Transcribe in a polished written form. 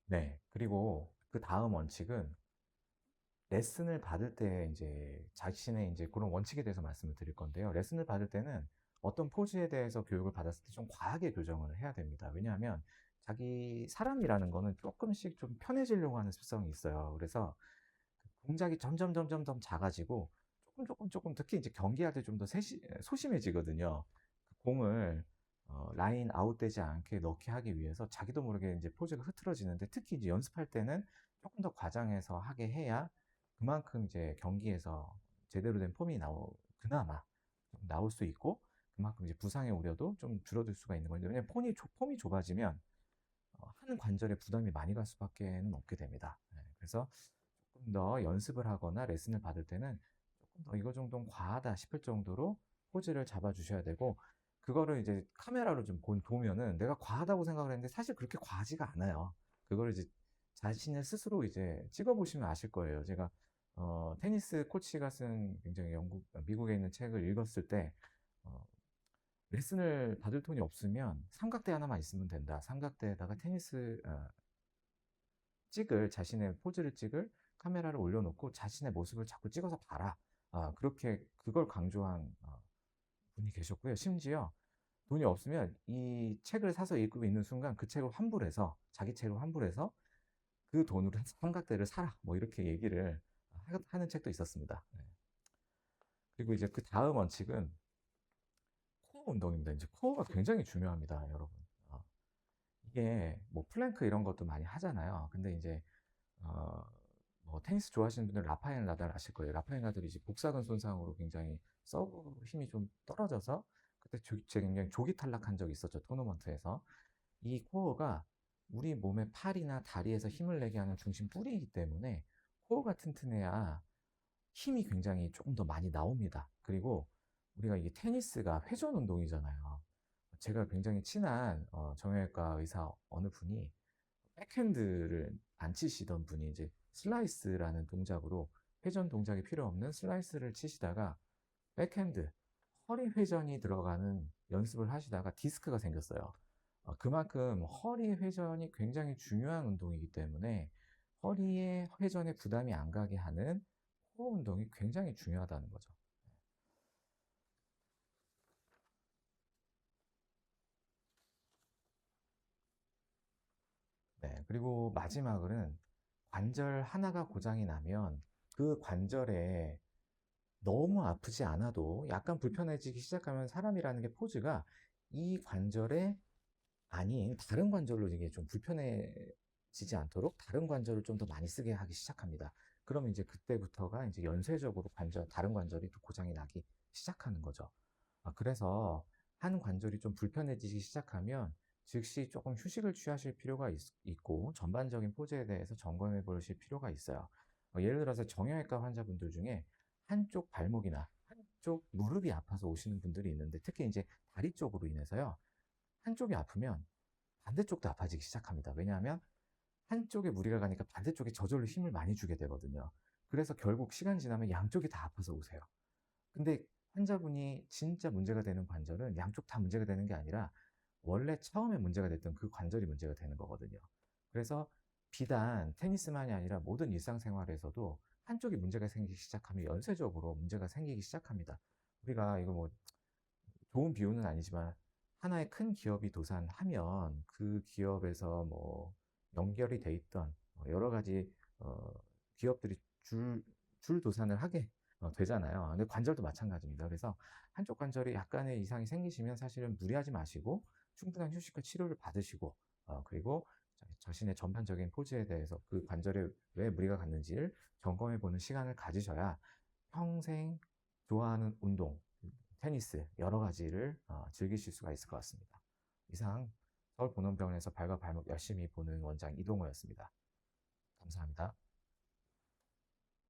네. 그리고 그 다음 원칙은 레슨을 받을 때 인제 자신의 인제 고런 원칙에 대해서 말씀을 드릴 건데요. 레슨을 받을 때는 어떤 포즈에 대해서 교육을 받았을 때 좀 과하게 교정을 해야 됩니다. 왜냐하면 자기 사람이라는 거는 쪼끔씩 좀 편해지려고 하는 습성이 있어요. 그래서 동작이 점점 작아지고 쪼끔 특히 이제 경기할 때 좀 더 소심해지거든요. 그 공을 라인 아웃되지 않게 넣게 하기 위해서 자기도 모르게 인제 포즈가 흐트러지는데, 특히 이제 연습할 때는 쪼끔 더 과장해서 하게 해야 그만큼 이제 경기에서 제대로 된 폼이 그나마 좀 나올 수 있고, 그만큼 이제 부상의 우려도 좀 줄어들 수가 있는 건데, 왜냐면 폼이 좁아지면 한 관절에 부담이 많이 갈 수밖에는 없게 됩니다. 예. 그래서 조금 더 연습을 하거나 레슨을 받을 때는 조금 더 '이거 정도는 과하다.' 싶을 정도로 포즈를 잡아 주셔야 되고, 그거를 이제 카메라로 좀 보면은 내가 과하다고 생각을 했는데 사실 그렇게 과하지가 않아요. 그거를 이제 자신을 스스로 이제 찍어 보시면 아실 거예요. 제가 테니스 코치가 쓴 굉장히 미국에 있는 책을 읽었을 때 어 "레슨을 받을 돈이 없으면 삼각대 하나만 있으면 된다. 삼각대에다가 자신의 포즈를 찍을 카메라를 올려 놓고 자신의 모습을 자꾸 찍어서 봐라." 그렇게 그걸 강조한 분이 계셨고요. 심지어 돈이 없으면 이 책을 사서 읽고 있는 순간 그 책을 환불해서, 자기 책을 환불해서 "그 돈으로 삼각대를 사라." 뭐 이렇게 얘기를 하는 책도 있었습니다. 네. 그리고 이제 그다음 원칙은 코어 운동입니다. 인제 코어가 굉장히 중요합니다, 여러분. 어 이게 뭐 플랭크 이런 것도 많이 하잖아요. 근데 인제 어 뭐 테니스 좋아하시는 분들은 라파엘 나달 아실 거예요. 라파엘 나달이 이제 복사근 손상으로 굉장히 서브 힘이 좀 떨어져서 그때 굉장히 조기 탈락한 적이 있었죠, 토너먼트에서. 이 코어가 우리 몸의 팔이나 다리에서 힘을 내게 하는 중심 뿌리이기 때문에 코어가 튼튼해야 힘이 굉장히 쪼금 더 많이 나옵니다. 그리고 우리가 이게 테니스가 회전 운동이잖아요. 제가 굉장히 친한 정형외과 의사 어느 분이 백핸드를 안 치시던 분이 이제 슬라이스라는 동작으로, 회전 동작이 필요 없는 슬라이스를 치시다가 백핸드, 허리 회전이 들어가는 연습을 하시다가 디스크가 생겼어요. 그만큼 허리 회전이 굉장히 중요한 운동이기 때문에 허리의 회전에 부담이 안 가게 하는 코어 운동이 굉장히 중요하다는 거죠. 네. 그리고 마지막으로는 관절 하나가 고장이 나면 그 관절에 너무 아프지 않아도 약간 불편해지기 시작하면 사람이라는 게 포즈가 이 관절에 아닌 다른 관절로 이게 좀 불편해지지 않도록 다른 관절을 좀 더 많이 쓰게 하기 시작합니다. 그러면 이제 그때부터가 이제 연쇄적으로 다른 관절이 또 고장이 나기 시작하는 거죠. 그래서 한 관절이 좀 불편해지기 시작하면 즉시 조금 휴식을 취하실 필요가 있고, 전반적인 포즈에 대해서 점검해 보실 필요가 있어요. 예를 들어서 정형외과 환자분들 중에 한쪽 발목이나 한쪽 무릎이 아파서 오시는 분들이 있는데, 특히 이제 다리 쪽으로 인해서요. 한쪽이 아프면 반대쪽도 아파지기 시작합니다. 왜냐하면 한쪽에 무리가 가니까 반대쪽에 저절로 힘을 많이 주게 되거든요. 그래서 결국 시간이 지나면 양쪽이 다 아파서 오세요. 근데 환자분이 진짜 문제가 되는 관절은 양쪽 다 문제가 되는 게 아니라 원래 처음에 문제가 됐던 그 관절이 문제가 되는 거거든요. 그래서 비단 테니스만이 아니라 모든 일상생활에서도 한쪽이 문제가 생기기 시작하면 연쇄적으로 문제가 생기기 시작합니다. 우리가 이거 뭐 좋은 비유는 아니지만 하나의 큰 기업이 도산하면 그 기업에서 뭐 연결이 돼 있던 여러 가지 기업들이 줄 도산을 하게 되잖아요. 근데 관절도 마찬가지입니다. 그래서 한쪽 관절에 약간의 이상이 생기시면 사실은 무리하지 마시고 충분한 휴식과 치료를 받으시고, 그리고 자신의 전반적인 포즈에 대해서 그 관절에 왜 무리가 갔는지를 점검해 보는 시간을 가지셔야 평생 좋아하는 운동, 테니스 여러 가지를 즐기실 수가 있을 것 같습니다. 이상 서울본원병원에서 발과 발목 열심히 보는 원장 이동호였습니다. 감사합니다.